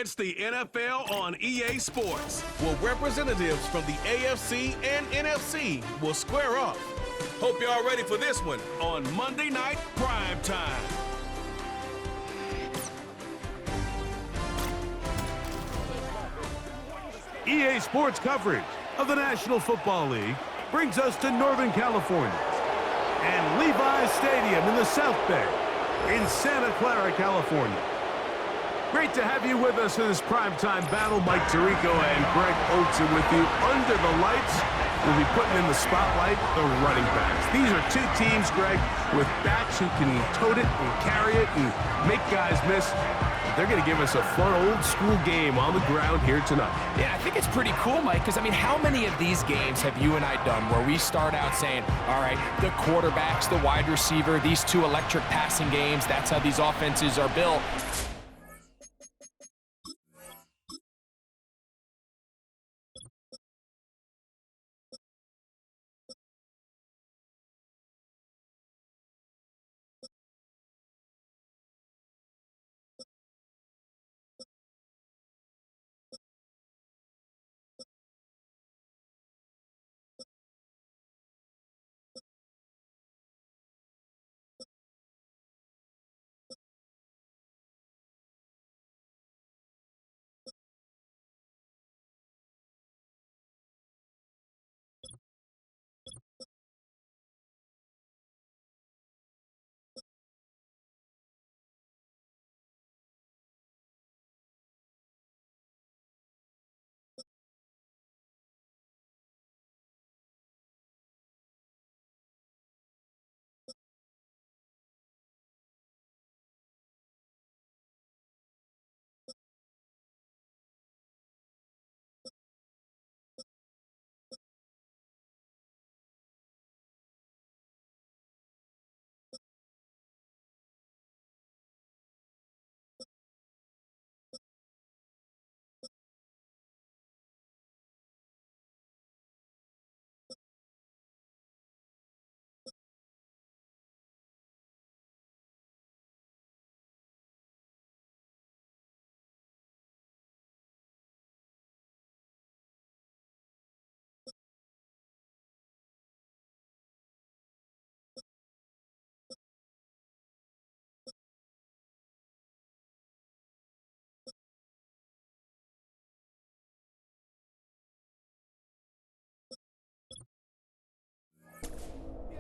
It's the NFL on EA Sports, where representatives from the AFC and NFC will square off. Hope you're all ready for this one on Monday Night Prime Time. EA Sports coverage of the National Football League brings us to Northern California and Levi's Stadium in the South Bay in Santa Clara, California. Great to have you with us in this primetime battle. Mike Tirico and Greg Olson with you. Under the lights, we'll be putting in the spotlight the running backs. These are two teams, Greg, with backs who can tote it and carry it and make guys miss. They're going to give us a fun old-school game on the ground here tonight. Yeah, I think it's pretty cool, Mike, because, I mean, how many of these games have you and I done where we start out saying, all right, the quarterbacks, the wide receiver, these two electric passing games, that's how these offenses are built.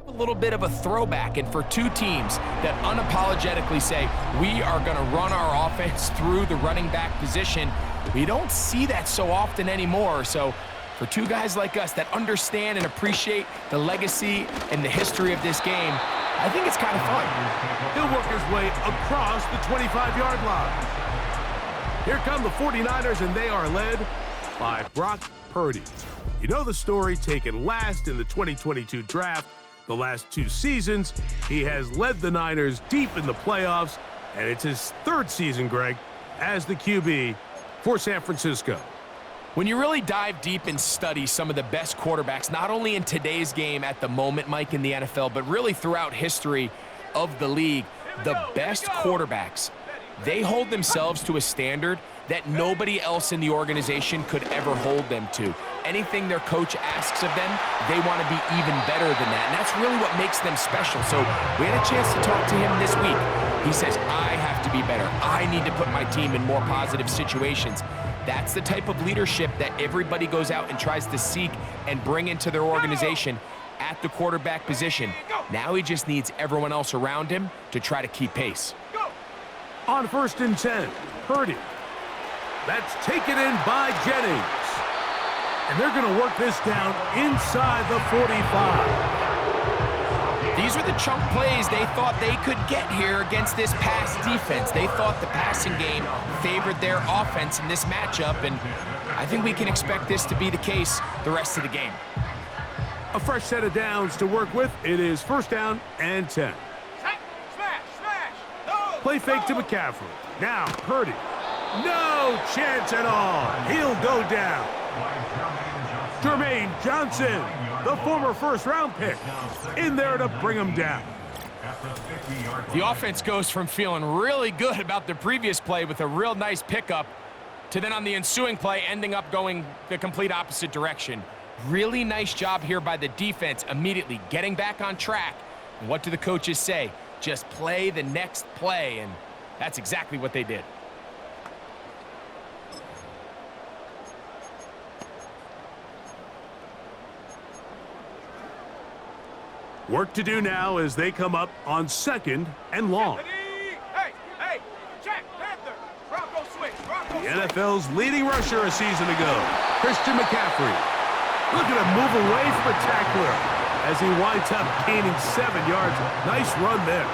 A little bit of a throwback, and for two teams that unapologetically say we are going to run our offense through the running back position, we don't see that so often anymore. So for two guys like us that understand and appreciate the legacy and the history of this game, I think it's kind of fun. He'll work his way across the 25-yard line. Here come the 49ers, and they are led by Brock Purdy. You know the story, taken last in the 2022 draft. The last two seasons, he has led the Niners deep in the playoffs, and it's his third season, Greg, as the QB for San Francisco. When you really dive deep and study some of the best quarterbacks, not only in today's game at the moment, Mike, in the NFL, but really throughout history of the league, the best quarterbacks, they hold themselves to a standard that nobody else in the organization could ever hold them to. Anything their coach asks of them, they want to be even better than that. And that's really what makes them special. So we had a chance to talk to him this week. He says, I have to be better. I need to put my team in more positive situations. That's the type of leadership that everybody goes out and tries to seek and bring into their organization at the quarterback position. Now he just needs everyone else around him to try to keep pace. On 1st and 10, Purdy. That's taken in by Jennings. And they're going to work this down inside the 45. These are the chunk plays they thought they could get here against this pass defense. They thought the passing game favored their offense in this matchup, and I think we can expect this to be the case the rest of the game. A fresh set of downs to work with. It is 1st down and 10. Play fake to McCaffrey. Now Purdy. No chance at all. He'll go down. Jermaine Johnson, the former first-round pick, in there to bring him down. The offense goes from feeling really good about the previous play with a real nice pickup to then on the ensuing play ending up going the complete opposite direction. Really nice job here by the defense, immediately getting back on track. And what do the coaches say? Just play the next play, and that's exactly what they did. Work to do now as they come up on 2nd and long. Hey, check, Panther. Bronco switch, Bronco The NFL's leading rusher a season ago, Christian McCaffrey. Look at him move away from a tackler as he winds up gaining 7 yards. Nice run there.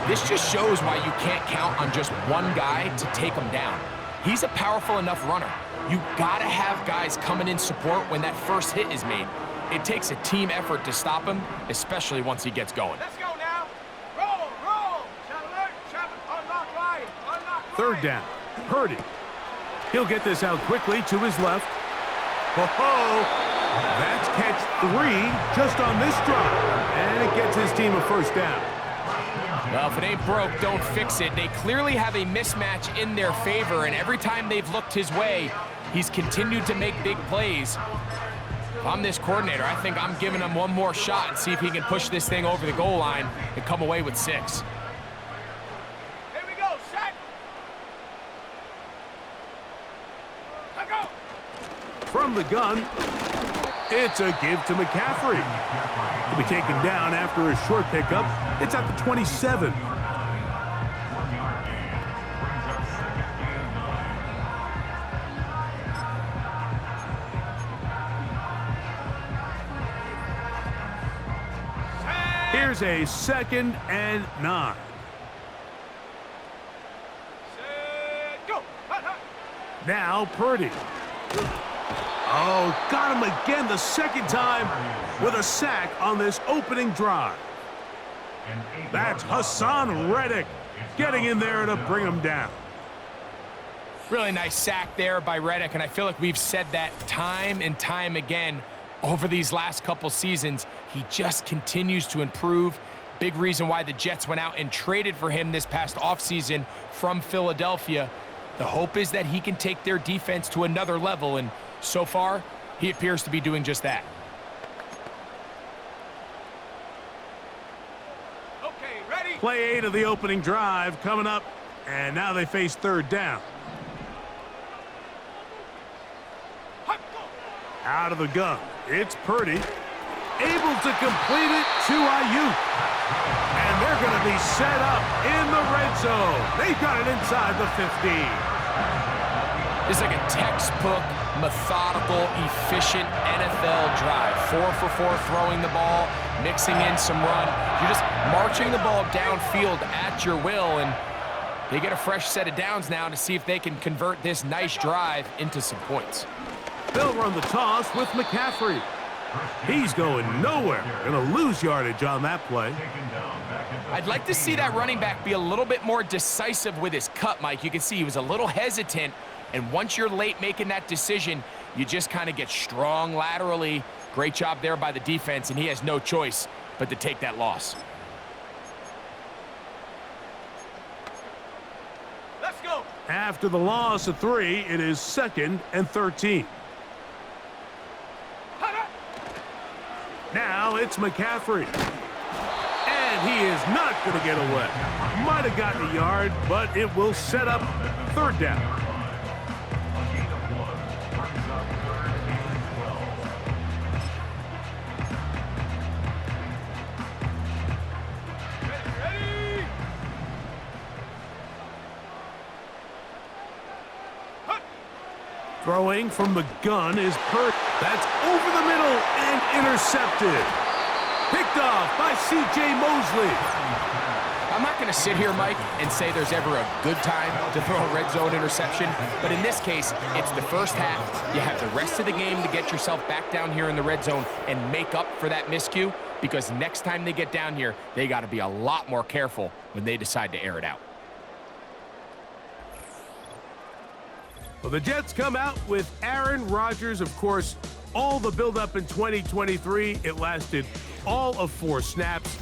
This just shows why you can't count on just one guy to take him down. He's a powerful enough runner. You gotta have guys coming in support when that first hit is made. It takes a team effort to stop him, especially once he gets going. Let's go now. Roll. Shot alert, shot unlock line, unlock 3rd down, Purdy. He'll get this out quickly to his left. Ho-ho! That's catch 3 just on this drive, and it gets his team a 1st down. Well, if it ain't broke, don't fix it. They clearly have a mismatch in their favor, and every time they've looked his way, he's continued to make big plays. If I'm this coordinator, I think I'm giving him one more shot and see if he can push this thing over the goal line and come away with 6. Here we go, set. Let go. From the gun, it's a give to McCaffrey. He'll be taken down after a short pickup. It's at the 27. Here's a 2nd and 9. Set, go. Now Purdy. Oh, got him again the 2nd time with a sack on this opening drive. That's Hassan Reddick getting in there to bring him down. Really nice sack there by Reddick, and I feel like we've said that time and time again over these last couple seasons. He just continues to improve. Big reason why the Jets went out and traded for him this past offseason from Philadelphia. The hope is that he can take their defense to another level, and so far, he appears to be doing just that. Okay, ready? Play 8 of the opening drive coming up, and now they face 3rd down. Out of the gun, it's Purdy, able to complete it to Ayuk. And they're going to be set up in the red zone. They've got it inside the 15. It's like a textbook, methodical, efficient NFL drive. 4 for 4 throwing the ball, mixing in some run. You're just marching the ball downfield at your will, and they get a fresh set of downs now to see if they can convert this nice drive into some points. They'll run the toss with McCaffrey. He's going nowhere. Going to lose yardage on that play. I'd like to see that running back be a little bit more decisive with his cut, Mike. You can see he was a little hesitant, and once you're late making that decision, you just kind of get strong laterally. Great job there by the defense, and he has no choice but to take that loss. Let's go. After the loss of 3, it is 2nd and 13. Now it's McCaffrey. And he is not going to get away. Might have gotten a yard, but it will set up 3rd down. Ready? Throwing from the gun is Purdy. That's over the middle and intercepted. Picked off by C.J. Mosley. I'm not going to sit here, Mike, and say there's ever a good time to throw a red zone interception, but in this case, it's the first half. You have the rest of the game to get yourself back down here in the red zone and make up for that miscue, because next time they get down here, they got to be a lot more careful when they decide to air it out. Well, the Jets come out with Aaron Rodgers. Of course, all the buildup in 2023, it lasted all of 4 snaps.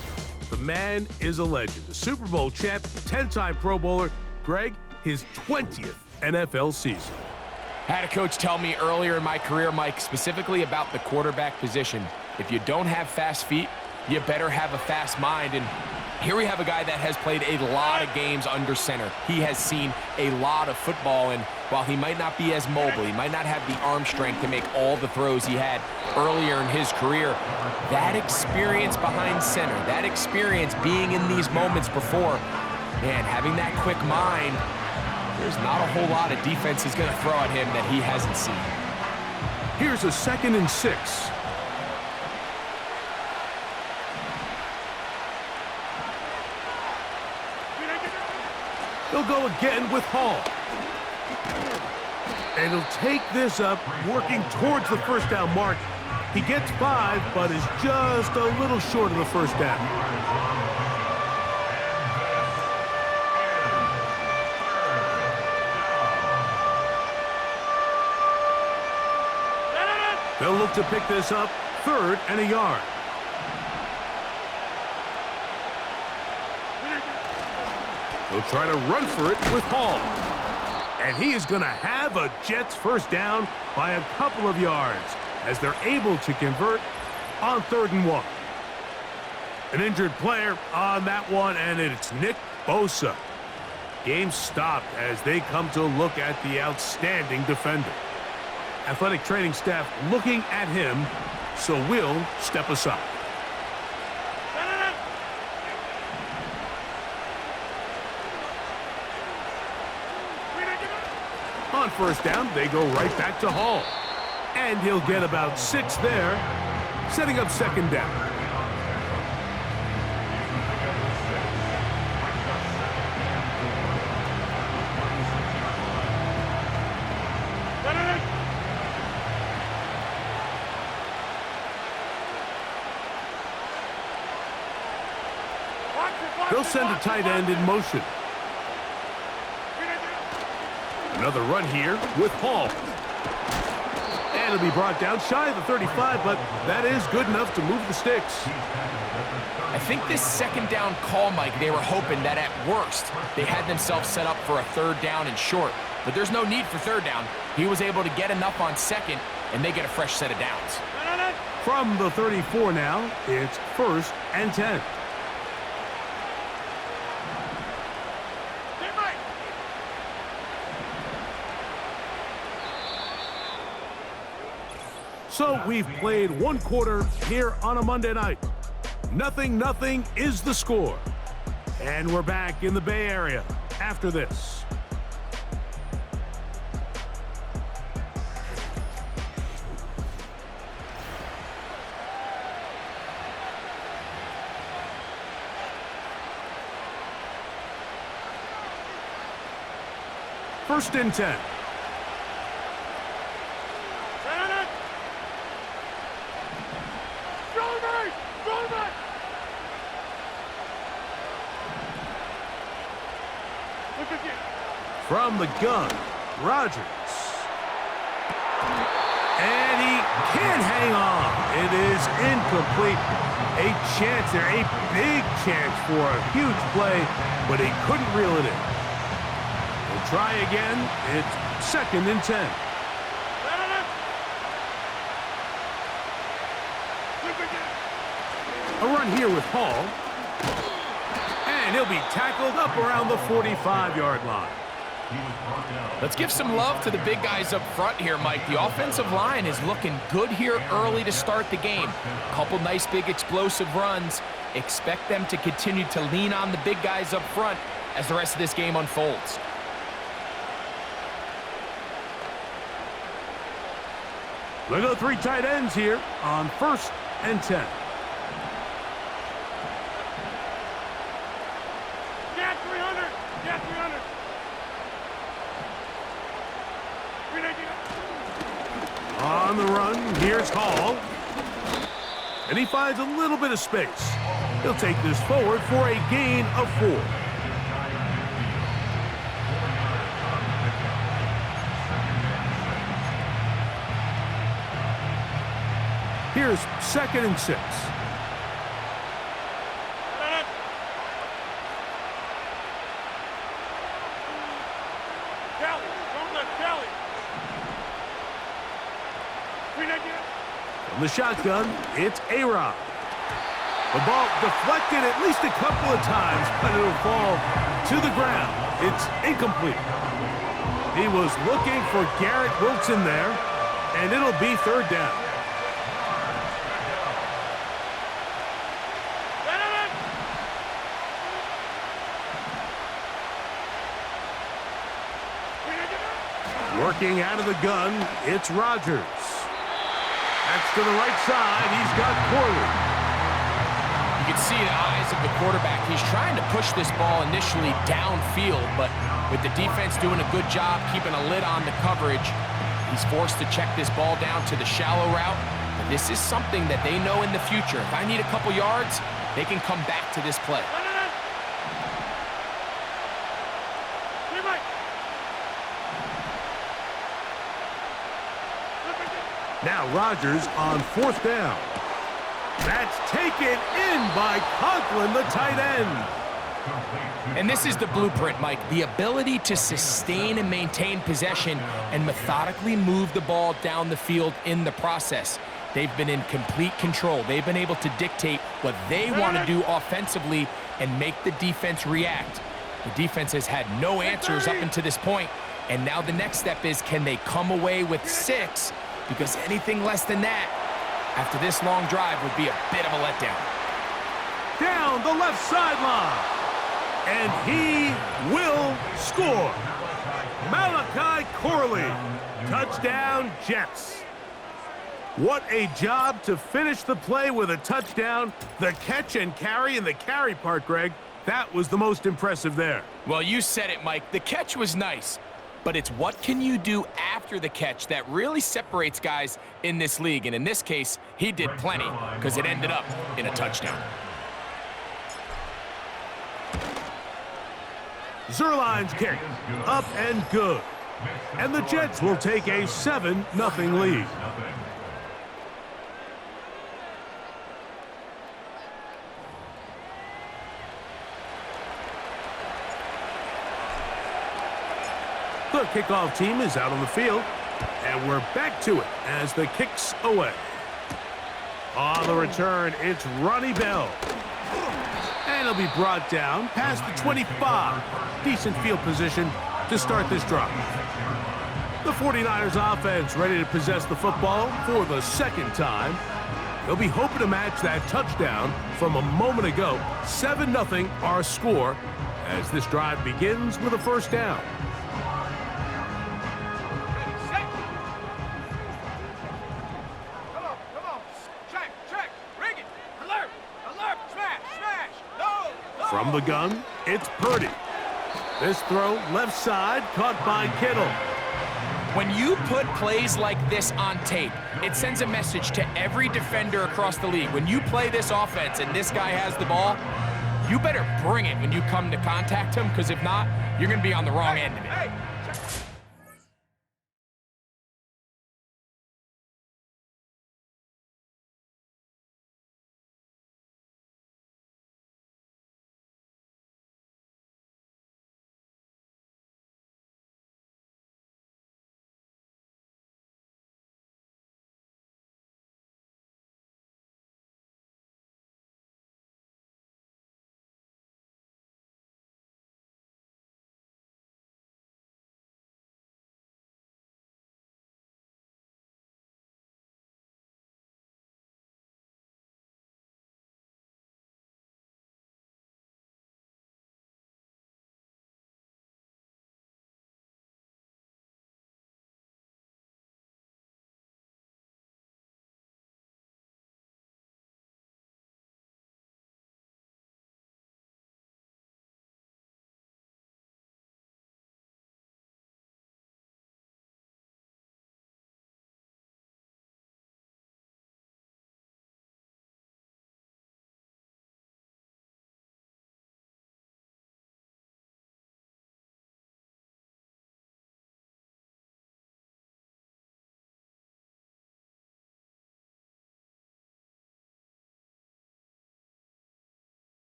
The man is a legend. The Super Bowl champ, 10-time Pro Bowler. Greg, his 20th NFL season. I had a coach tell me earlier in my career, Mike, specifically about the quarterback position. If you don't have fast feet, you better have a fast mind. And here we have a guy that has played a lot of games under center. He has seen a lot of football, and while he might not be as mobile, he might not have the arm strength to make all the throws he had earlier in his career, that experience behind center, that experience being in these moments before, man, having that quick mind, there's not a whole lot of defense is going to throw at him that he hasn't seen. Here's a 2nd and 6. He'll go again with Hall. And he'll take this up, working towards the first down mark. He gets 5, but is just a little short of the first down. They'll look to pick this up, 3rd and a yard. They'll try to run for it with Hall. And he is going to have a Jets first down by a couple of yards as they're able to convert on 3rd and 1. An injured player on that one, and it's Nick Bosa. Game stopped as they come to look at the outstanding defender. Athletic training staff looking at him, so we'll step aside. On first down, they go right back to Hall. And he'll get about 6 there, setting up 2nd down. They'll send a tight end in motion. Another run here with Hall. And it'll be brought down shy of the 35, but that is good enough to move the sticks. I think this 2nd down call, Mike, they were hoping that at worst they had themselves set up for a 3rd down and short. But there's no need for 3rd down. He was able to get enough on 2nd, and they get a fresh set of downs. From the 34 now, it's 1st and 10. So we've played 1 quarter here on a Monday night. 0-0 is the score. And we're back in the Bay Area after this. First and 10. From the gun, Rodgers. And he can't hang on. It is incomplete. A chance there, a big chance for a huge play, but he couldn't reel it in. We'll try again. It's 2nd and 10. A run here with Hall. And he'll be tackled up around the 45-yard line. Let's give some love to the big guys up front here, Mike. The offensive line is looking good here early to start the game. Couple nice big explosive runs. Expect them to continue to lean on the big guys up front as the rest of this game unfolds. Look at the 3 tight ends here on 1st and 10. On the run, here's Hall. And he finds a little bit of space. He'll take this forward for a gain of 4. Here's 2nd and 6. Kelly, don't let Kelly. From the shotgun, it's A-Rod. The ball deflected at least a couple of times, but it'll fall to the ground. It's incomplete. He was looking for Garrett Wilson there, and it'll be third down. Working out of the gun, it's Rodgers. That's to the right side. He's got Corley. You can see the eyes of the quarterback. He's trying to push this ball initially downfield, but with the defense doing a good job keeping a lid on the coverage, he's forced to check this ball down to the shallow route. But this is something that they know in the future. If I need a couple yards, they can come back to this play. Now Rodgers on fourth down. That's taken in by Conklin, the tight end. And this is the blueprint, Mike. The ability to sustain and maintain possession and methodically move the ball down the field in the process. They've been in complete control. They've been able to dictate what they want to do offensively and make the defense react. The defense has had no answers up until this point, and now the next step is, can they come away with 6? Because anything less than that, after this long drive, would be a bit of a letdown. Down the left sideline. And he will score. Malachi Corley. Touchdown, Jets. What a job to finish the play with a touchdown. The catch and carry, and the carry part, Greg, that was the most impressive there. Well, you said it, Mike. The catch was nice. But it's what can you do after the catch that really separates guys in this league. And in this case, he did plenty because it ended up in a touchdown. Zerline's kick, up and good. And the Jets will take a 7-0 lead. The kickoff team is out on the field, and we're back to it as the kick's away. On the return, it's Ronnie Bell. And he'll be brought down past the 25. Decent field position to start this drive. The 49ers offense ready to possess the football for the second time. They'll be hoping to match that touchdown from a moment ago. 7-0 our score as this drive begins with a first down. From the gun, it's Purdy. This throw, left side, caught by Kittle. When you put plays like this on tape, it sends a message to every defender across the league. When you play this offense and this guy has the ball, you better bring it when you come to contact him, because if not, you're going to be on the wrong end of it.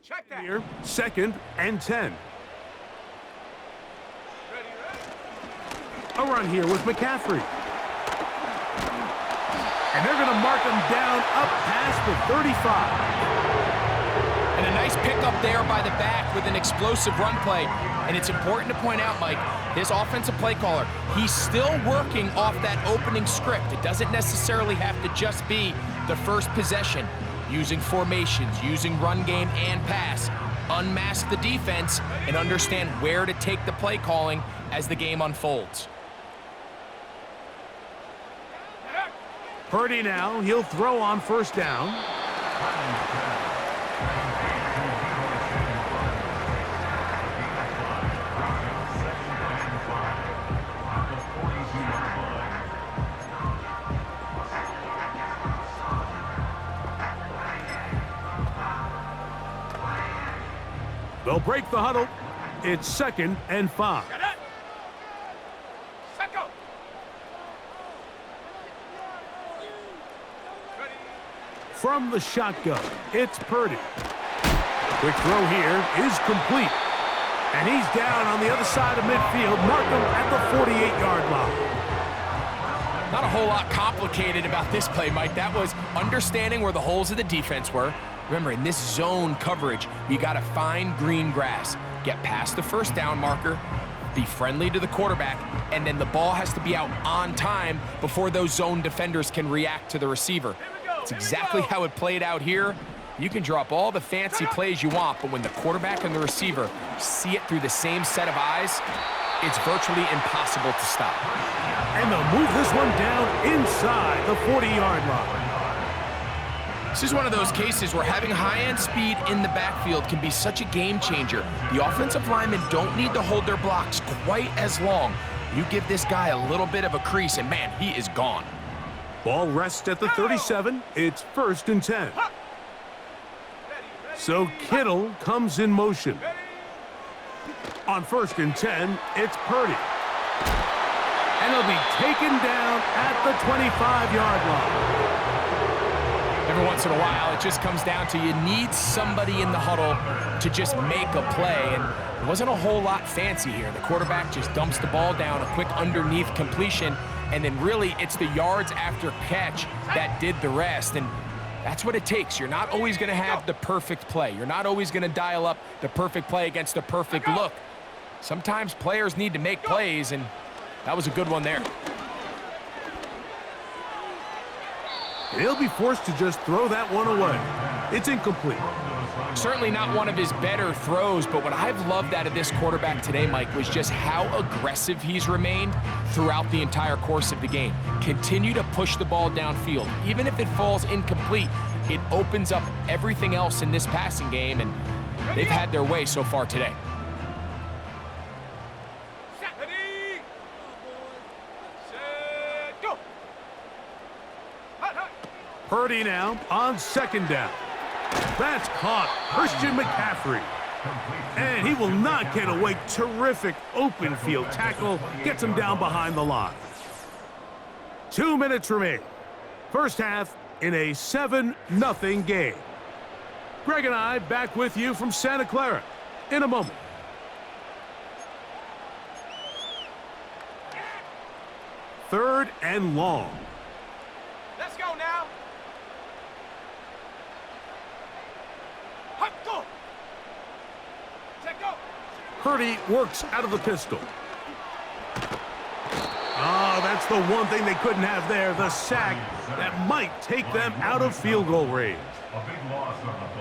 Here, 2nd and 10. A run here with McCaffrey. And they're going to mark him down up past the 35. And a nice pickup there by the back with an explosive run play. And it's important to point out, Mike, his offensive play caller, he's still working off that opening script. It doesn't necessarily have to just be the first possession. Using formations, using run game and pass. Unmask the defense and understand where to take the play calling as the game unfolds. Purdy now, he'll throw on 1st down. They'll break the huddle. It's 2nd and 5. From the shotgun, it's Purdy. Quick throw here is complete. And he's down on the other side of midfield. Mark him at the 48-yard line. Not a whole lot complicated about this play, Mike. That was understanding where the holes of the defense were. Remember, in this zone coverage, you got to find green grass. Get past the 1st down marker, be friendly to the quarterback, and then the ball has to be out on time before those zone defenders can react to the receiver. It's exactly how it played out here. You can drop all the fancy plays you want, but when the quarterback and the receiver see it through the same set of eyes, it's virtually impossible to stop. And they'll move this one down inside the 40-yard line. This is one of those cases where having high-end speed in the backfield can be such a game changer. The offensive linemen don't need to hold their blocks quite as long. You give this guy a little bit of a crease, and man, he is gone. Ball rests at the 37. It's 1st and 10. So Kittle comes in motion. On 1st and 10, it's Purdy. And he'll be taken down at the 25-yard line. Every once in a while, it just comes down to you need somebody in the huddle to just make a play, and it wasn't a whole lot fancy here. The quarterback just dumps the ball down, a quick underneath completion, and then really it's the yards after catch that did the rest, and that's what it takes. You're not always going to have the perfect play. You're not always going to dial up the perfect play against the perfect look. Sometimes players need to make plays, and that was a good one there. He'll be forced to just throw that one away. It's incomplete. Certainly not one of his better throws, but what I've loved out of this quarterback today, Mike, was just how aggressive he's remained throughout the entire course of the game. Continue to push the ball downfield. Even if it falls incomplete, it opens up everything else in this passing game, and they've had their way so far today. Purdy now on 2nd down. That's caught. Christian McCaffrey. And he will not get away. Terrific open field tackle. Gets him down behind the line. 2 minutes remain. First half in a 7-0 game. Greg and I back with you from Santa Clara in a moment. Third and long. Let's go now. Go. Purdy works out of the pistol. Oh, that's the one thing they couldn't have there, the sack that might take them out of field goal range.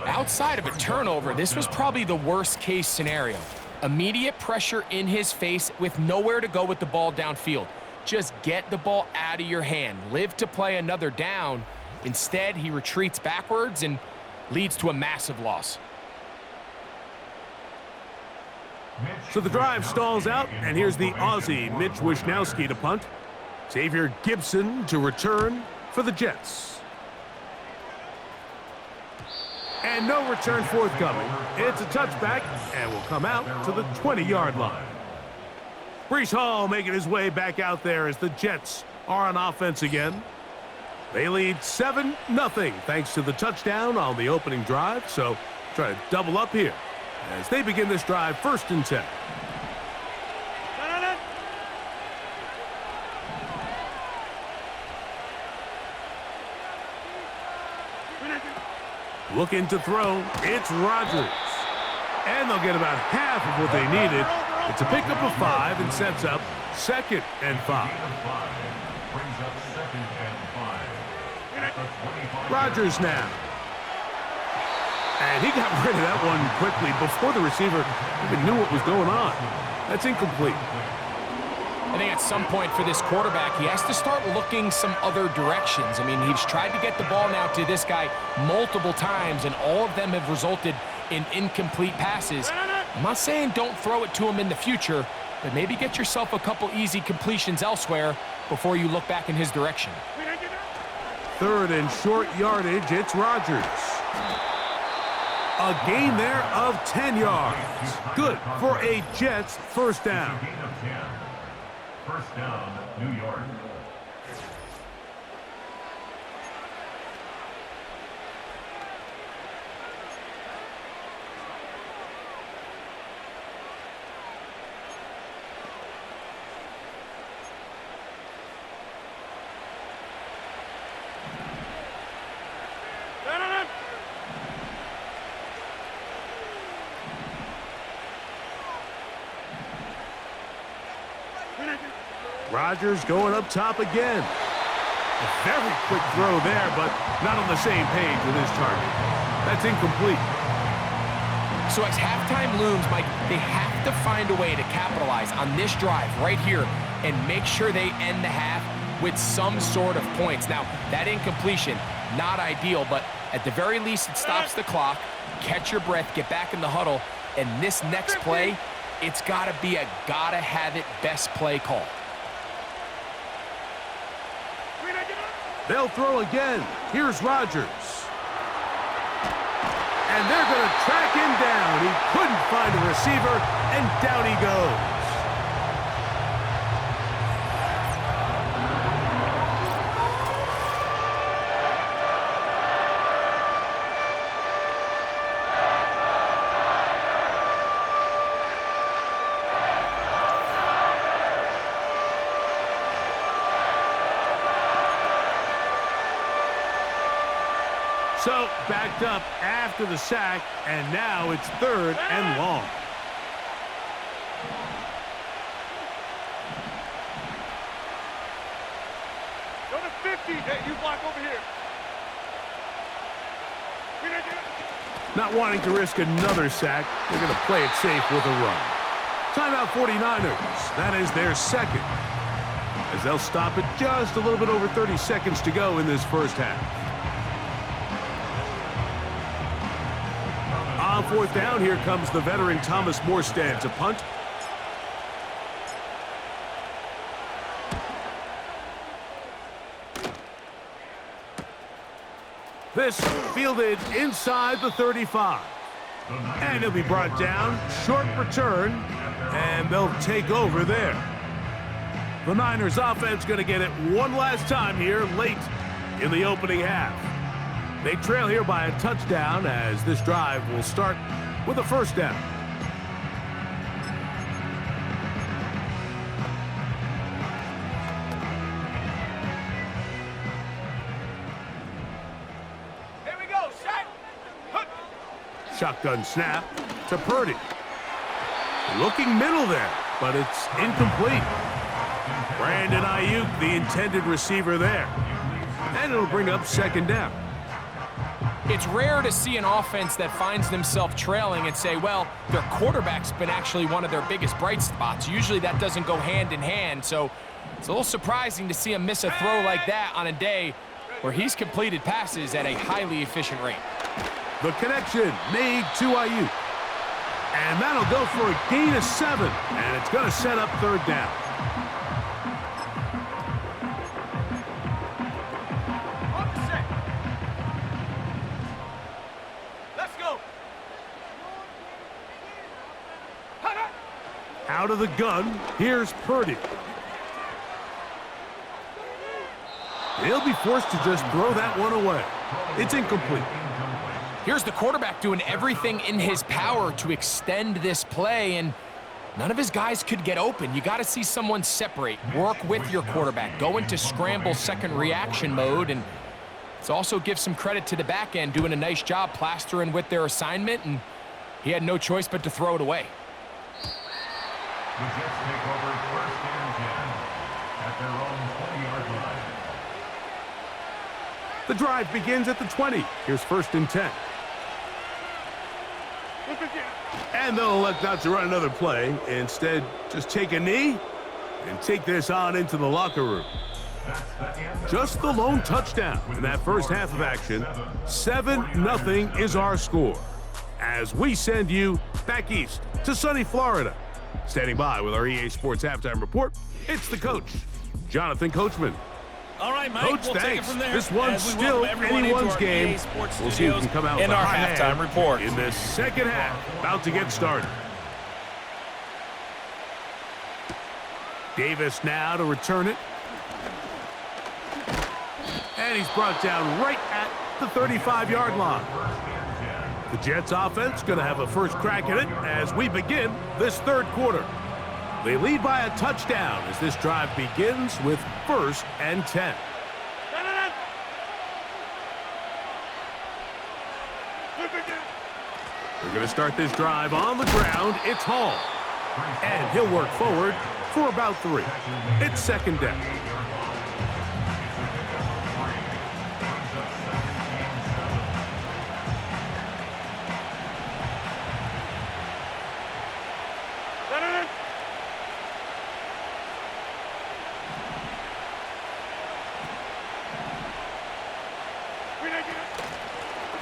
Outside of a turnover, this was probably the worst case scenario. Immediate pressure in his face with nowhere to go with the ball downfield. Just get the ball out of your hand. Live to play another down. Instead, he retreats backwards and leads to a massive loss. So the drive stalls out, and here's the Aussie Mitch Wishnowsky to punt. Xavier Gibson to return for the Jets. And no return forthcoming. It's a touchback, and will come out to the 20-yard line. Breece Hall making his way back out there as the Jets are on offense again. They lead 7-0 thanks to the touchdown on the opening drive. So Try to double up here as they begin this drive 1st and 10. Looking to throw, it's Rodgers. And they'll get about half of what they needed. It's a pickup of 5 and sets up 2nd and 5. Rodgers now. And he got rid of that one quickly before the receiver even knew what was going on. That's incomplete. I think at some point for this quarterback, he has to start looking some other directions. I mean, he's tried to get the ball now to this guy multiple times, and all of them have resulted in incomplete passes. I'm not saying don't throw it to him in the future, but maybe get yourself a couple easy completions elsewhere before you look back in his direction. 3rd and short yardage, it's Rodgers. A gain there of 10 yards. Good for a Jets 1st down. 1st down, New York. Rodgers going up top again. A very quick throw there, but not on the same page with his target. That's incomplete. So as halftime looms, Mike, they have to find a way to capitalize on this drive right here and make sure they end the half with some sort of points. Now, that incompletion, not ideal, but at the very least, it stops the clock. Catch your breath, get back in the huddle, and this next play, it's got to be a gotta-have-it best play call. They'll throw again. Here's Rodgers. And they're going to track him down. He couldn't find a receiver, and down he goes. So, backed up after the sack, and now it's 3rd and long. Go to 50. Hey, you block over here. Not wanting to risk another sack, they're going to play it safe with a run. Timeout 49ers. That is their 2nd. As they'll stop it just a little bit over 30 seconds to go in this 1st half. On 4th down, here comes the veteran Thomas Morstead to punt. This fielded inside the 35. And he'll be brought down. Short return. And they'll take over there. The Niners offense going to get it one last time here late in the opening half. They trail here by a touchdown as this drive will start with a 1st down. Here we go, set. Shotgun snap to Purdy. Looking middle there, but it's incomplete. Brandon Ayuk, the intended receiver there. And it'll bring up 2nd down. It's rare to see an offense that finds themselves trailing and say, well, their quarterback's been actually one of their biggest bright spots. Usually that doesn't go hand in hand, so it's a little surprising to see him miss a throw like that on a day where he's completed passes at a highly efficient rate. The connection made to Ayuk. And that'll go for a gain of 7, and it's going to set up 3rd down. Out of the gun, here's Purdy. He'll be forced to just throw that one away. It's incomplete. Here's the quarterback doing everything in his power to extend this play, and none of his guys could get open. You got to see someone separate, work with your quarterback, go into scramble second reaction mode, and it's also give some credit to the back end doing a nice job plastering with their assignment, and he had no choice but to throw it away. The Jets take over 1st and 10 at their own 20-yard line. The drive begins at the 20. Here's 1st and 10. And they'll elect not to run another play. Instead, just take a knee and take this on into the locker room. Just the lone touchdown in that first half of action. 7-0 is our score. As we send you back east to sunny Florida. Standing by with our EA Sports Halftime Report, it's the coach, Jonathan Coachman. All right, Mike, Coach, we'll thanks. take it from there. This one's as we still welcome everyone anyone's into our game. EA Sports We'll see who Studios can come out in with a our hot halftime hand report. in the second half. About to get started. Davis now to return it. And he's brought down right at the 35-yard line. The Jets offense going to have a first crack at it as we begin this third quarter. They lead by a touchdown as this drive begins with 1st and 10. We're going to start this drive on the ground. It's Hall. And he'll work forward for about 3. It's 2nd down.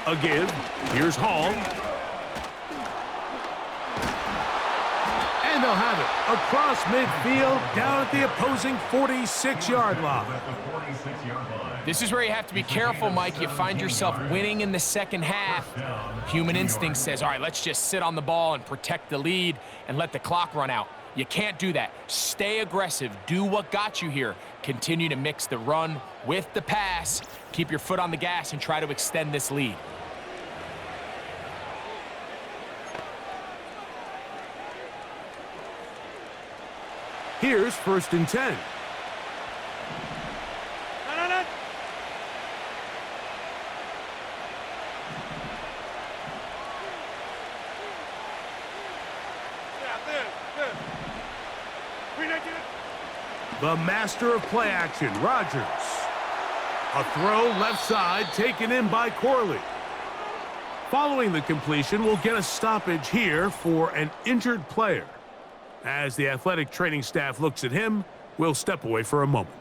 A give. Here's Hall. And they'll have it across midfield down at the opposing 46-yard line. This is where you have to be careful, Mike. You find yourself winning in the second half. Human instinct says, all right, let's just sit on the ball and protect the lead and let the clock run out. You can't do that. Stay aggressive. Do what got you here. Continue to mix the run with the pass. Keep your foot on the gas and try to extend this lead. Here's 1st and 10. The master of play action, Rodgers. A throw left side taken in by Corley. Following the completion, we'll get a stoppage here for an injured player. As the athletic training staff looks at him, we'll step away for a moment.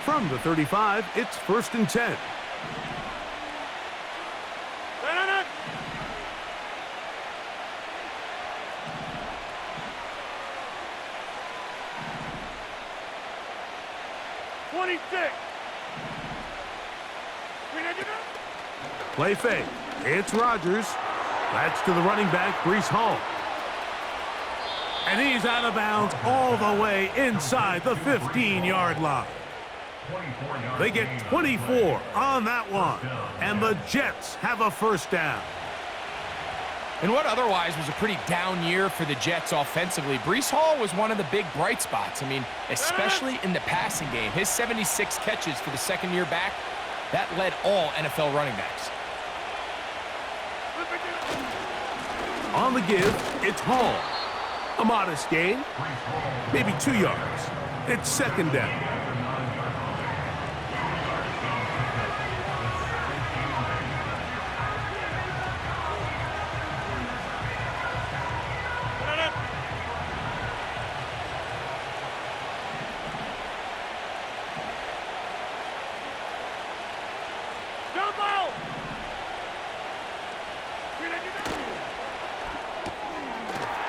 From the 35, it's 1st and 10. Play fake. It's Rodgers. That's to the running back, Breece Hall. And he's out of bounds all the way inside the 15-yard line. They get 24 on that one. And the Jets have a first down. And what otherwise was a pretty down year for the Jets offensively, Breece Hall was one of the big bright spots. I mean, especially in the passing game. His 76 catches for the second year back, that led all NFL running backs. On the give, it's Hall. A modest gain, maybe 2 yards. It's 2nd down.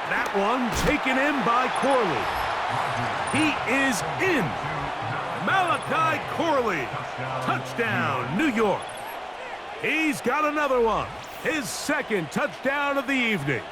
That one taken in by Corley. He is in. Malachi Corley. Touchdown, New York. He's got another one. His 2nd touchdown of the evening.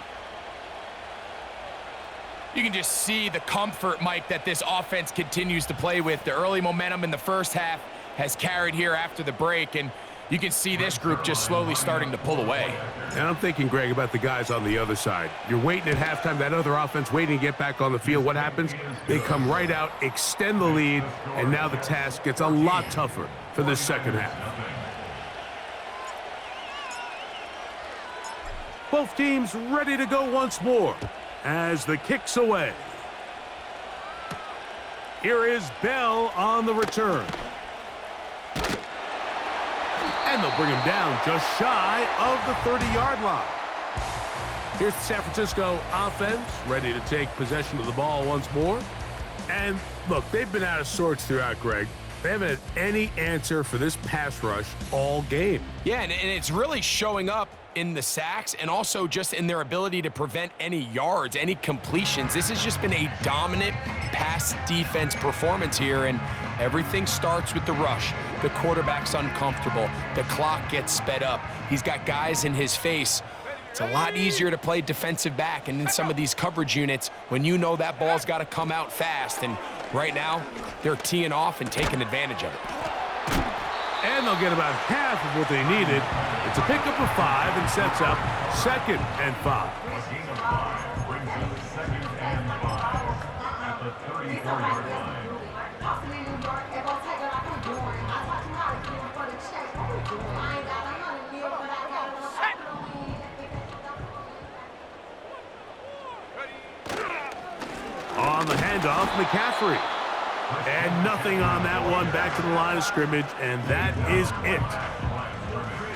You can just see the comfort, Mike, that this offense continues to play with. The early momentum in the first half has carried here after the break, and you can see this group just slowly starting to pull away. And I'm thinking, Greg, about the guys on the other side. You're waiting at halftime, that other offense waiting to get back on the field. What happens? They come right out, extend the lead, and now the task gets a lot tougher for this second half. Both teams ready to go once more as the kick's away. Here is Bell on the return. And they'll bring him down just shy of the 30-yard line. Here's the San Francisco offense ready to take possession of the ball once more. And look, they've been out of sorts throughout, Greg. They haven't had any answer for this pass rush all game. Yeah, and it's really showing up in the sacks and also just in their ability to prevent any yards, any completions. This has just been a dominant pass defense performance here, and everything starts with the rush. The quarterback's uncomfortable. The clock gets sped up. He's got guys in his face. It's a lot easier to play defensive back, and in some of these coverage units, when you know that ball's got to come out fast, and right now, they're teeing off and taking advantage of it. And they'll get about half of what they needed. It's a pickup of 5 and sets up 2nd and 5. A gain of 5 brings up 2nd and 5 at the 34-yard line. On the handoff, McCaffrey. And nothing on that one. Back to the line of scrimmage, and that is it.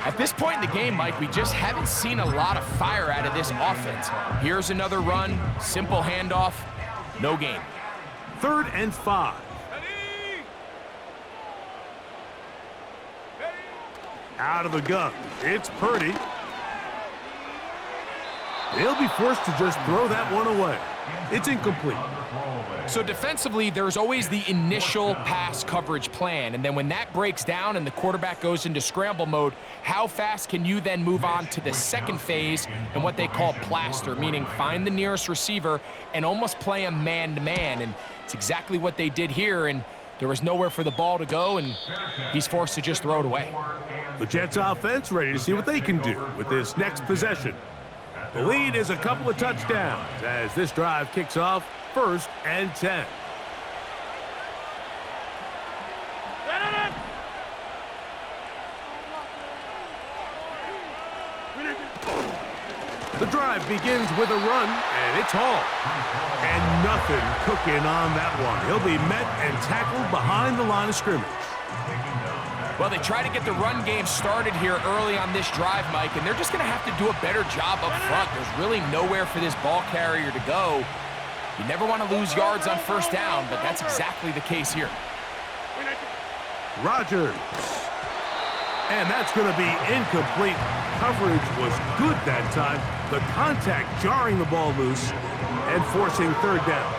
At this point in the game, Mike, we just haven't seen a lot of fire out of this offense. Here's another run, simple handoff, no gain. 3rd and 5. Out of the gun, it's Purdy. They'll be forced to just throw that one away. It's incomplete. So defensively, there's always the initial pass coverage plan, and then when that breaks down and the quarterback goes into scramble mode, how fast can you then move on to the second phase and what they call plaster, meaning find the nearest receiver and almost play him man-to-man, and it's exactly what they did here, and there was nowhere for the ball to go, and he's forced to just throw it away. The Jets offense ready to see what they can do with this next possession. The lead is a couple of touchdowns as this drive kicks off 1st and 10. The drive begins with a run, and it's Hall. And nothing cooking on that one. He'll be met and tackled behind the line of scrimmage. Well, they try to get the run game started here early on this drive, Mike, and they're just going to have to do a better job up front. There's really nowhere for this ball carrier to go. You never want to lose yards on 1st down, but that's exactly the case here. Rodgers. And that's going to be incomplete. Coverage was good that time. The contact jarring the ball loose and forcing 3rd down.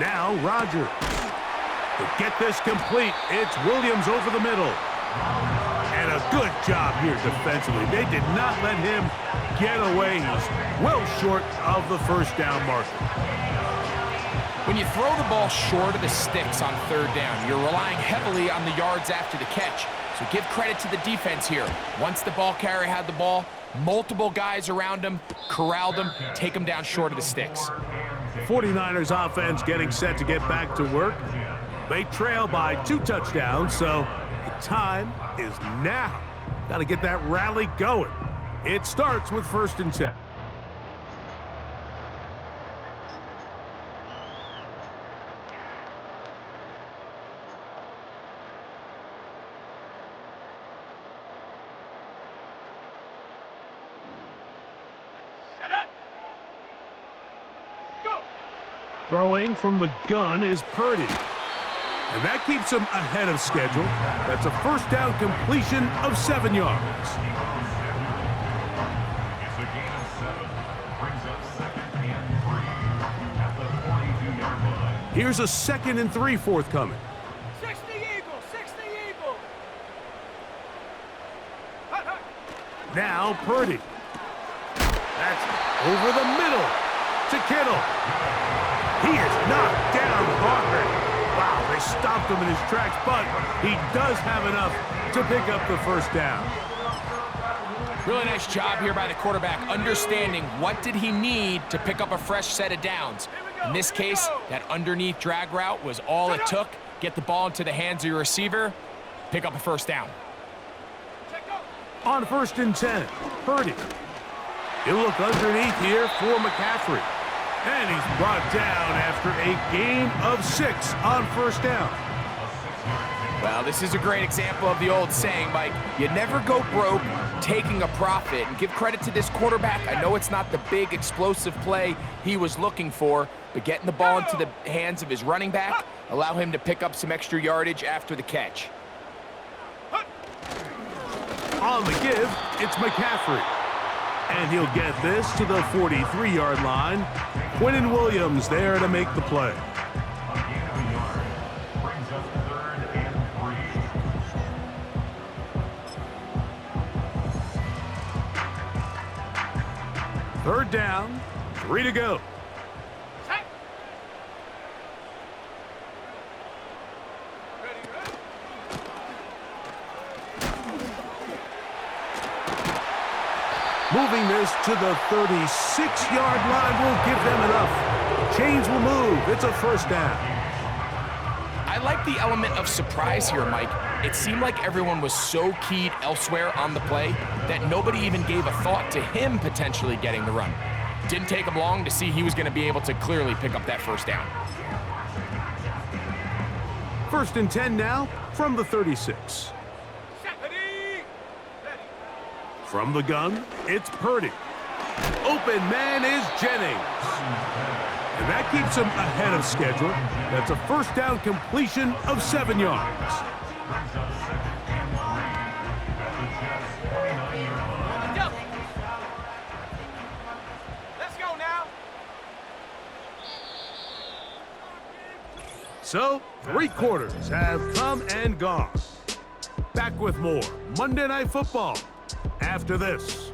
Now Rodgers. To get this complete, it's Williams over the middle. And a good job here defensively. They did not let him get away. He's well short of the 1st down marker. When you throw the ball short of the sticks on 3rd down, you're relying heavily on the yards after the catch. So give credit to the defense here. Once the ball carrier had the ball, multiple guys around him, corralled him, take him down short of the sticks. 49ers offense getting set to get back to work. They trail by 2 touchdowns, so the time is now. Got to get that rally going. It starts with 1st and 10. Throwing from the gun is Purdy. And that keeps him ahead of schedule. That's a 1st down completion of 7 yards. It's a gain of 7. Brings up 2nd at the 42-yard line. Here's a 2nd and 3 forthcoming. 60 Eagle, 60 Eagle. Hut, hut. Now Purdy. That's over the middle to Kittle. He is knocked down hard. Wow, they stopped him in his tracks, but he does have enough to pick up the first down. Really nice job here by the quarterback, understanding what did he need to pick up a fresh set of downs. In this case, that underneath drag route was all it took. Get the ball into the hands of your receiver, pick up a first down. On 1st and 10, Purdy. He'll look underneath here for McCaffrey. And he's brought down after a gain of 6 on 1st down. Well, this is a great example of the old saying, Mike, you never go broke taking a profit. And give credit to this quarterback. I know it's not the big explosive play he was looking for, but getting the ball into the hands of his running back, allow him to pick up some extra yardage after the catch. On the give, it's McCaffrey. And he'll get this to the 43-yard line. Quinnen Williams there to make the play. A gain of a yard brings up 3rd and 3. 3rd down, 3 to go. Set. Ready, ready. Moving this to the 36-yard line will give them enough. Chains will move. It's a first down. I like the element of surprise here, Mike. It seemed like everyone was so keyed elsewhere on the play that nobody even gave a thought to him potentially getting the run. Didn't take him long to see he was going to be able to clearly pick up that first down. 1st and 10 now from the 36. Ready. From the gun, it's Purdy. Open man is Jennings. And that keeps him ahead of schedule. That's a first down completion of 7 yards. Brings up 2nd and 3 at the Jets' 29-yard line. Go. Let's go now. So, 3 quarters have come and gone. Back with more Monday Night Football after this.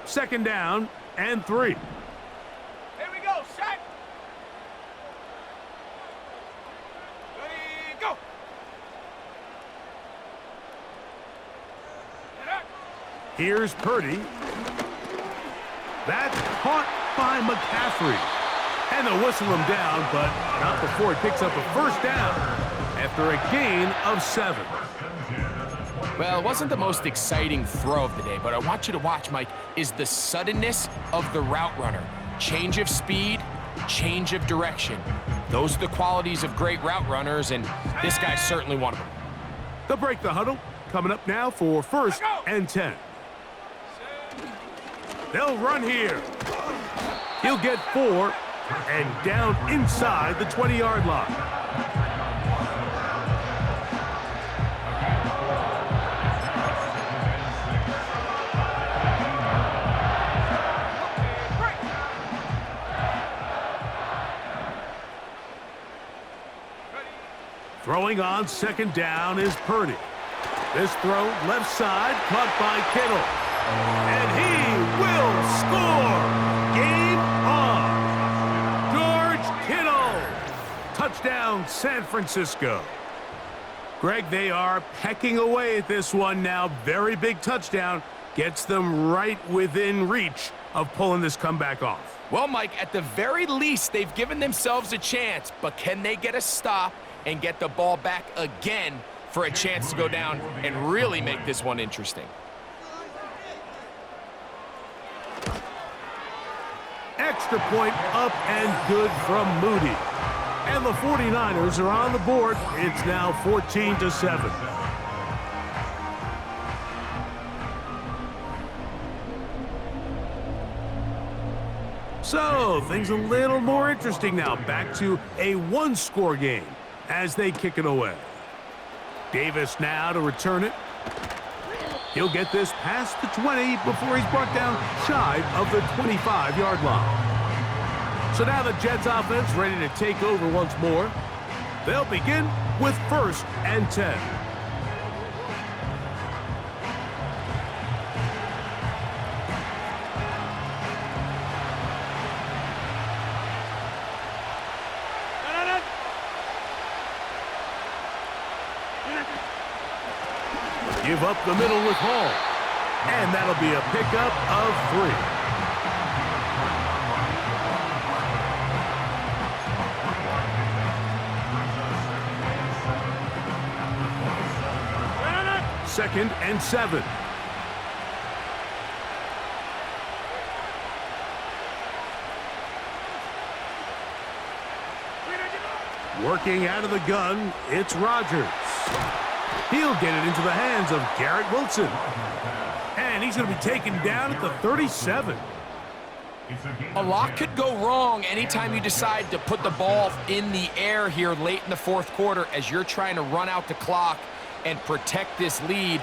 Second down and 3. Here we go. Set. Ready, go. Here's Purdy. That's caught by McCaffrey. And they'll whistle him down, but not before he picks up a first down after a gain of 7. Well, it wasn't the most exciting throw of the day, but I want you to watch, Mike, is the suddenness of the route runner. Change of speed, change of direction. Those are the qualities of great route runners, and this guy's certainly one of them. They'll break the huddle. Coming up now for 1st and 10. They'll run here. He'll get 4 and down inside the 20-yard line. Throwing on 2nd down is Purdy. This throw left side caught by Kittle. And he will score. Game on. George Kittle. Touchdown, San Francisco. Greg, they are pecking away at this one now. Very big touchdown. Gets them right within reach of pulling this comeback off. Well, Mike, at the very least, they've given themselves a chance, but can they get a stop and get the ball back again for a chance to go down and really make this one interesting? Extra point up and good from Moody. And the 49ers are on the board. It's now 14-7. So, things a little more interesting now. Back to a one-score game as they kick it away. Davis now to return it. He'll get this past the 20 before he's brought down shy of the 25-yard line. So now the Jets offense ready to take over once more. They'll begin with 1st and 10. Give up the middle with Hall. And that'll be a pickup of 3. 2nd and 7. Working out of the gun, it's Rodgers. He'll get it into the hands of Garrett Wilson. And he's going to be taken down at the 37. A lot could go wrong anytime you decide to put the ball in the air here late in the 4th quarter as you're trying to run out the clock and protect this lead.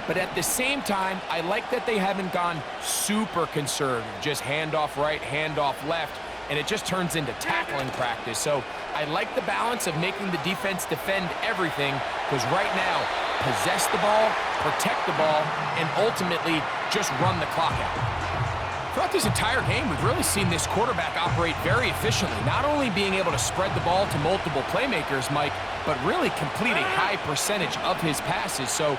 But at the same time, I like that they haven't gone super conservative, just handoff right, handoff left, and it just turns into tackling practice. So I like the balance of making the defense defend everything, because right now, possess the ball, protect the ball, and ultimately just run the clock out. Throughout this entire game, we've really seen this quarterback operate very efficiently, not only being able to spread the ball to multiple playmakers, Mike, but really complete a high percentage of his passes. So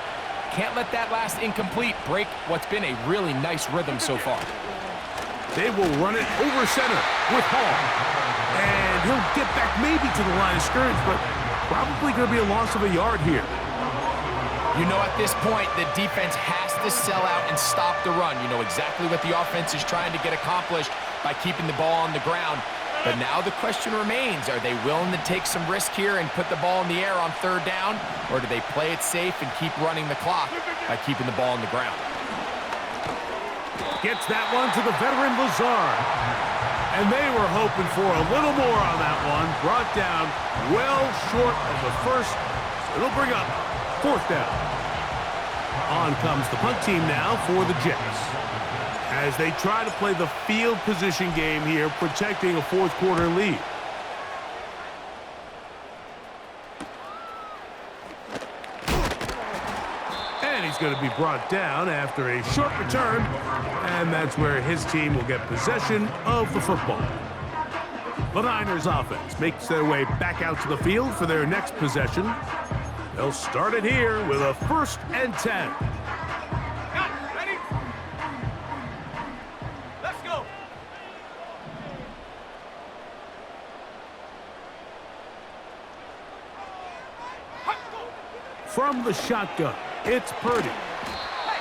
can't let that last incomplete break what's been a really nice rhythm so far. They will run it over center with Hall. And he'll get back maybe to the line of scrimmage, but probably going to be a loss of a yard here. You know, at this point, the defense has to sell out and stop the run. You know exactly what the offense is trying to get accomplished by keeping the ball on the ground. But now the question remains, are they willing to take some risk here and put the ball in the air on 3rd down, or do they play it safe and keep running the clock by keeping the ball on the ground? Gets that one to the veteran Lazard. And they were hoping for a little more on that one. Brought down well short of the first. So it'll bring up 4th down. On comes the punt team now for the Jets, as they try to play the field position game here, protecting a 4th quarter lead. And he's going to be brought down after a short return, and that's where his team will get possession of the football. The Niners offense makes their way back out to the field for their next possession. They'll start it here with a 1st and 10. Ready? Let's go. From the shotgun, it's Purdy.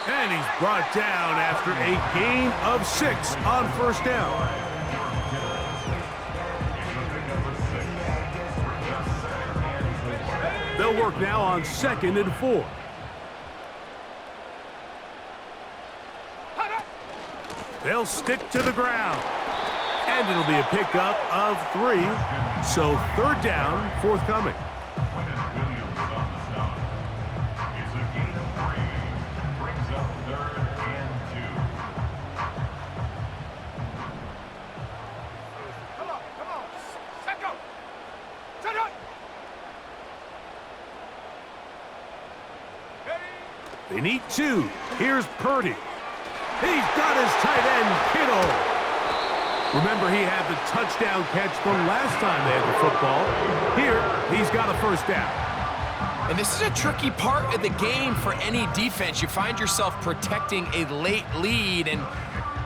And he's brought down after a gain of 6 on 1st down. They'll work now on 2nd and 4. They'll stick to the ground. And it'll be a pickup of 3. So 3rd down forthcoming. They need 2. Here's Purdy. He's got his tight end, Kittle. Remember, he had the touchdown catch from last time they had the football. Here, he's got a 1st down. And this is a tricky part of the game for any defense. You find yourself protecting a late lead, and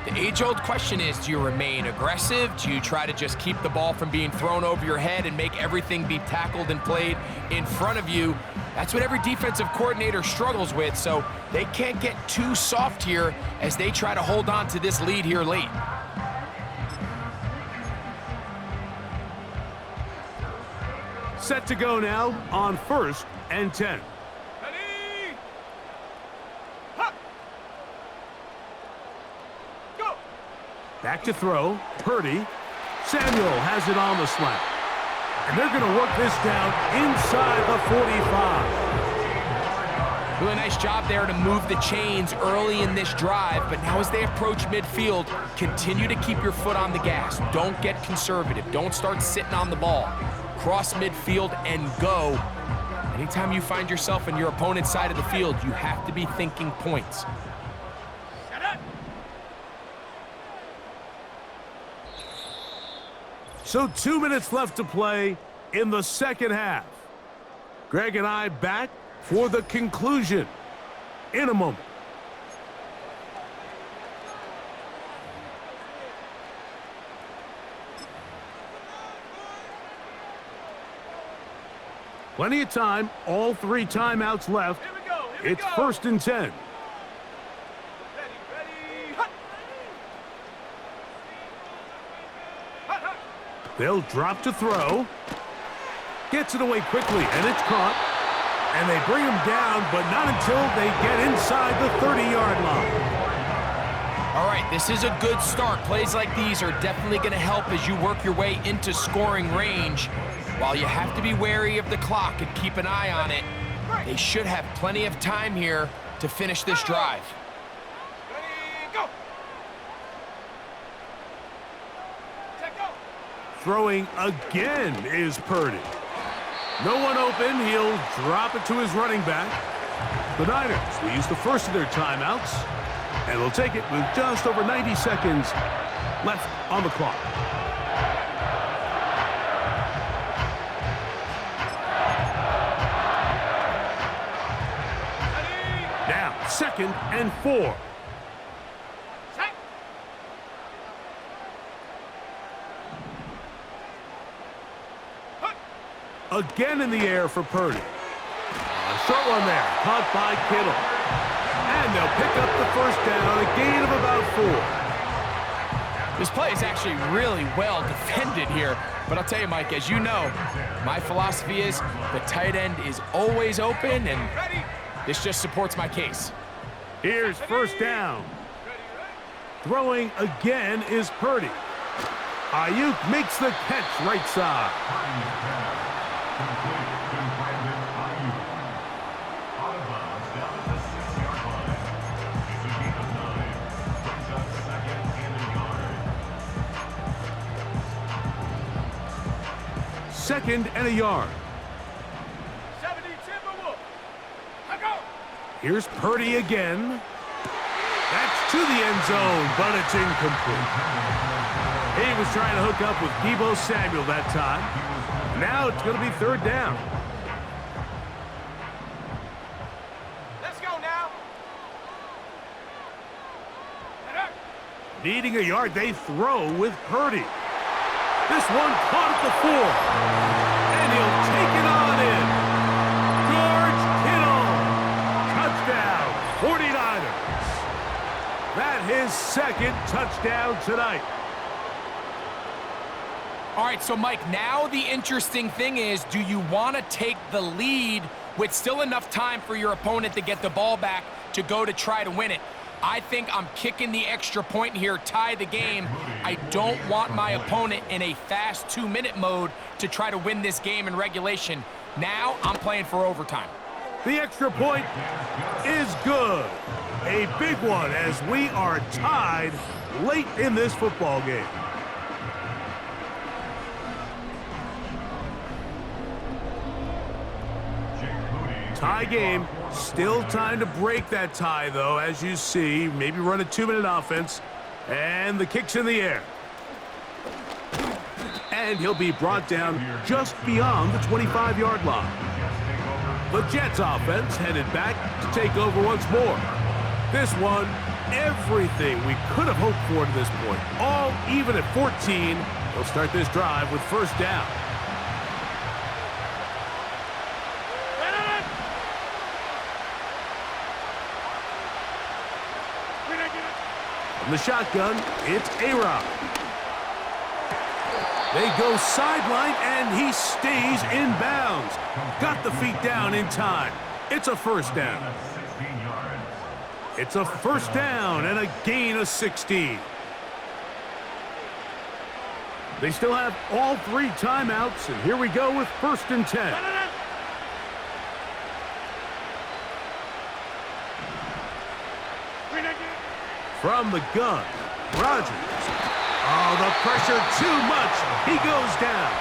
the age-old question is, do you remain aggressive? Do you try to just keep the ball from being thrown over your head and make everything be tackled and played in front of you? That's what every defensive coordinator struggles with, so they can't get too soft here as they try to hold on to this lead here late. Set to go now on 1st and 10. Ready? Hop. Go. Back to throw. Purdy. Samuel has it on the slant. And they're going to work this down inside the 45. Really nice job there to move the chains early in this drive, but now as they approach midfield, continue to keep your foot on the gas. Don't get conservative. Don't start sitting on the ball. Cross midfield and go. Anytime you find yourself in your opponent's side of the field, you have to be thinking points. So 2 minutes left to play in the second half. Greg and I back for the conclusion in a moment. Plenty of time, all 3 timeouts left. Here we go. It's 1st and 10. Ready. Hut. Hut, hut. They'll drop to throw. Gets it away quickly, and it's caught. And they bring him down, but not until they get inside the 30-yard line. All right, this is a good start. Plays like these are definitely going to help as you work your way into scoring range. While you have to be wary of the clock and keep an eye on it, they should have plenty of time here to finish this drive. Ready, go. Set, go. Throwing again is Purdy. No one open. He'll drop it to his running back. The Niners will use the first of their timeouts, and they'll take it with just over 90 seconds left on the clock. Now, 2nd and 4. Set. Hut. Again in the air for Purdy. A short one there, caught by Kittle. And they'll pick up the first down, a gain of about 4. This play is actually really well defended here. But I'll tell you, Mike, as you know, my philosophy is the tight end is always open, and Ready. this just supports my case. Here's 1st down. Ready. Throwing again is Purdy. Ayuk makes the catch right side. Second and a yard. 70 Timberwolves. Let go. Here's Purdy again. That's to the end zone, but it's incomplete. He was trying to hook up with Deebo Samuel that time. Now it's going to be 3rd down. Let's go now. Set up. Needing a yard, they throw with Purdy. This one caught at the 4. And he'll take it on in. George Kittle. Touchdown, 49ers. That his 2nd touchdown tonight. All right, so Mike, now the interesting thing is, do you want to take the lead with still enough time for your opponent to get the ball back to go to try to win it? I think I'm kicking the extra point here, tie the game. I don't want my opponent in a fast 2-minute mode to try to win this game in regulation. Now I'm playing for overtime. The extra point is good. A big one as we are tied late in this football game. Tie game. Still time to break that tie, though, as you see. Maybe run a 2-minute offense. And the kick's in the air. And he'll be brought down just beyond the 25-yard line. The Jets offense headed back to take over once more. This one, everything we could have hoped for to this point. All even at 14. They'll start this drive with 1st down. From the shotgun, it's A-Rod. They go sideline, and he stays in bounds. Got the feet down in time. It's a 1st down. It's a 1st down and a gain of 16. They still have all 3 timeouts, and here we go with 1st and 10. From the gun, Rodgers. Oh, the pressure too much. He goes down.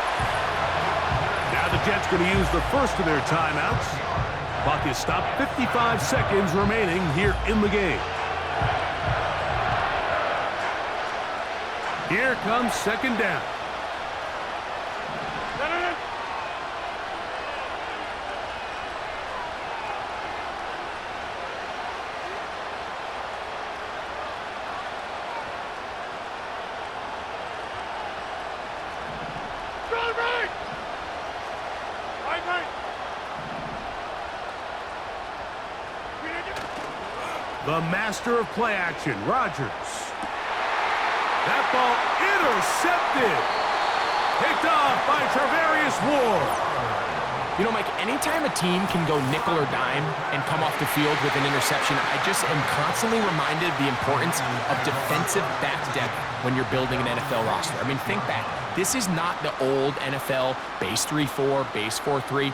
Now the Jets going to use the first of their timeouts. Clock is stopped, 55 seconds remaining here in the game. Here comes 2nd down. The master of play action, Rodgers. That ball intercepted. Picked off by Travarius Ward. You know, Mike, anytime a team can go nickel or dime and come off the field with an interception, I just am constantly reminded of the importance of defensive back depth when you're building an NFL roster. I mean, think back. This is not the old NFL base 3-4, base 4-3.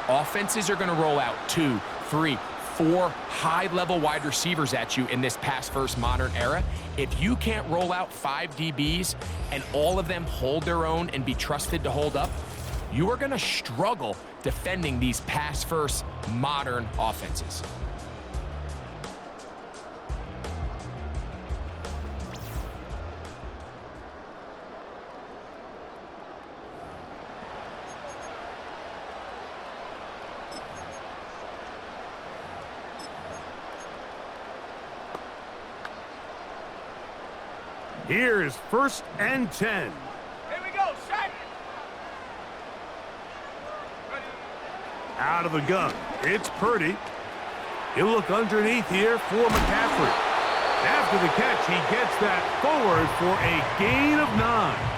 Offenses are going to roll out 2, 3, 4 high-level wide receivers at you in this pass-first modern era. If you can't roll out 5 DBs and all of them hold their own and be trusted to hold up, you are going to struggle defending these pass-first modern offenses. Here's 1st and 10. Here we go, set. Out of the gun, it's Purdy. He'll look underneath here for McCaffrey. After the catch, he gets that forward for a gain of 9.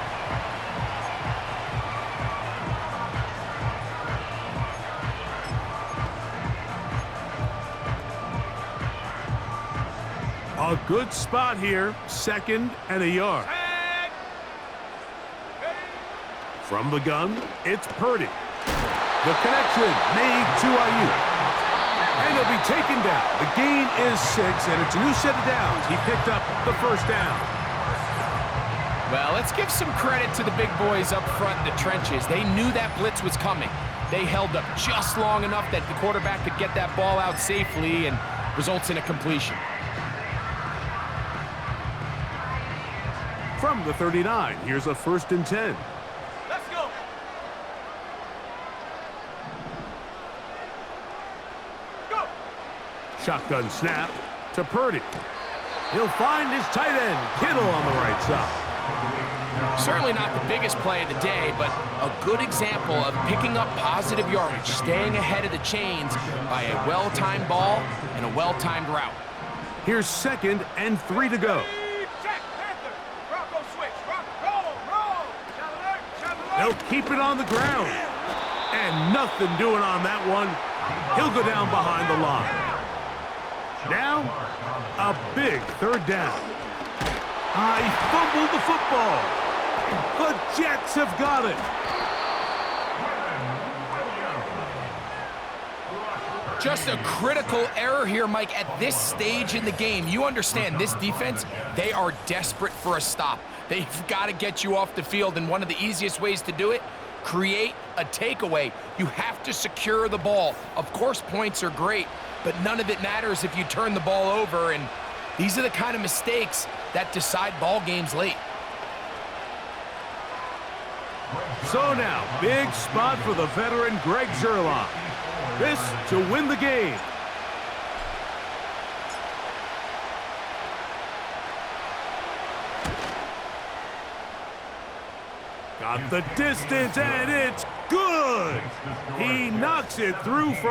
A good spot here, 2nd and a yard. From the gun, it's Purdy. The connection made to Ayuk. And he'll be taken down. The gain is 6, and it's a new set of downs. He picked up the 1st down. Well, let's give some credit to the big boys up front in the trenches. They knew that blitz was coming. They held up just long enough that the quarterback could get that ball out safely and results in a completion. From the 39, here's a 1st and 10. Let's go. Go. Shotgun snap to Purdy. He'll find his tight end, Kittle, on the right side. Certainly not the biggest play of the day, but a good example of picking up positive yardage, staying ahead of the chains by a well-timed ball and a well-timed route. Here's 2nd and 3 to go. They'll keep it on the ground. And nothing doing on that one. He'll go down behind the line. Now, a big 3rd down. He fumbled the football. The Jets have got it. Just a critical error here, Mike, at this stage in the game. You understand this defense, they are desperate for a stop. They've got to get you off the field, and one of the easiest ways to do it, create a takeaway. You have to secure the ball. Of course, points are great, but none of it matters if you turn the ball over, and these are the kind of mistakes that decide ball games late. So now, big spot for the veteran Greg Zuerlein. This to win the game. Got the distance, and it's good. He knocks it through from